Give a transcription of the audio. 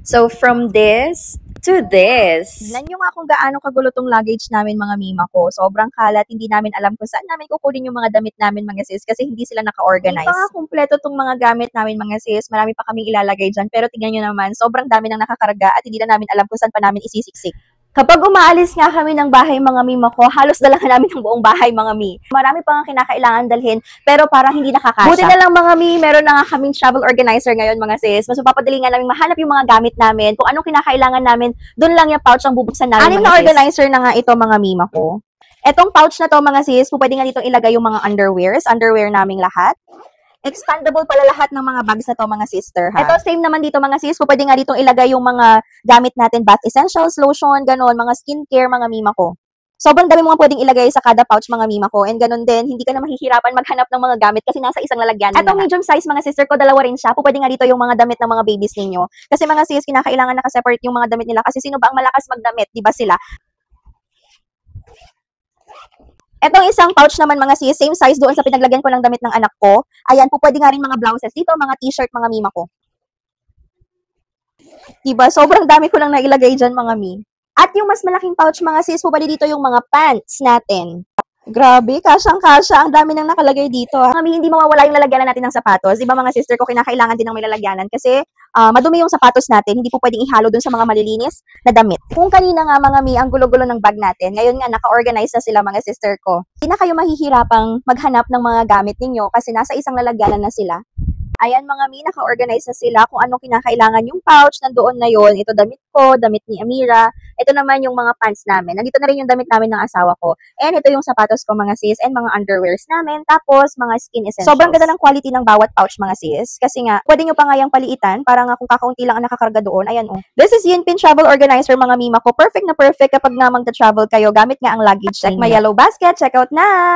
So, from this to this. Tignan nyo nga kung gaano kagulo tong luggage namin mga mima ko. Sobrang kalat, hindi namin alam kung saan namin kukunin yung mga damit namin mga sis kasi hindi sila naka-organize. Hindi pa nga kumpleto tong mga gamit namin mga sis. Marami pa kaming ilalagay dyan. Pero tignan nyo naman, sobrang dami nang nakakarga at hindi na namin alam kung saan pa namin isisiksik. Kapag umaalis nga kami ng bahay mga mima ko, halos dalahan namin ng buong bahay mga mi. Marami pa nga kinakailangan dalhin, pero parang hindi nakakasya. Buti na lang mga mi, meron na nga kaming travel organizer ngayon mga sis. Mas mapapadali nga namin mahanap yung mga gamit namin, kung anong kinakailangan namin, doon lang yung pouch ang bubuksan namin. Anim na organizer na nga ito mga mima ko. Etong pouch na to mga sis, pwede nga ditong ilagay yung mga underwear naming lahat. Expandable pala lahat ng mga bags na to mga sister ha. Ito same naman dito mga sis, pwede nga ditong ilagay yung mga gamit natin, bath essentials, lotion, ganon, mga skincare mga mima ko. Sobrang dami mo nga pwedeng ilagay sa kada pouch mga mima ko. And ganun din, hindi ka na mahihirapan maghanap ng mga gamit kasi nasa isang lalagyan. Etong medium size mga sister ko, dalawa rin siya. Pwede nga dito yung mga damit ng mga babies ninyo. Kasi mga sis, kinakailangan nakaseparate yung mga damit nila kasi sino ba ang malakas magdamit, di ba sila? Etong isang pouch naman mga sis, same size doon sa pinaglagyan ko ng damit ng anak ko. Ayan, po pwede nga rin mga blouses dito, mga t-shirt, mga mima ko. Diba? Sobrang dami ko lang nailagay dyan mga mi. At yung mas malaking pouch mga sis, po pwede dito yung mga pants natin. Grabe, kasyang-kasya. Ang dami nang nakalagay dito. Kami hindi mawawala yung lalagyanan natin ng sapatos. Di ba mga sister ko, kinakailangan din ng may lalagyanan kasi madumi yung sapatos natin. Hindi po pwedeng ihalo dun sa mga malilinis na damit. Kung kanina nga mga mi, ang gulo-gulo ng bag natin, ngayon nga naka-organize na sila mga sister ko. Hindi na kayo mahihirapang maghanap ng mga gamit ninyo kasi nasa isang lalagyanan na sila. Ayan mga mi, naka-organize na sila kung anong kinakailangan yung pouch, nandoon na yon. Ito damit ko, damit ni Amira. Ito naman yung mga pants namin. Nandito na rin yung damit namin ng asawa ko. And ito yung sapatos ko mga sis and mga underwears namin. Tapos mga skin essentials. Sobrang ganda ng quality ng bawat pouch mga sis. Kasi nga, pwede nyo pa nga yung paliitan para nga kung kakaunti lang ang nakakarga doon. Ayan oh. This is Yinpin Travel Organizer mga mima ko. Perfect na perfect kapag nga magta-travel kayo. Gamit nga ang luggage. Check my yellow basket. Check out na!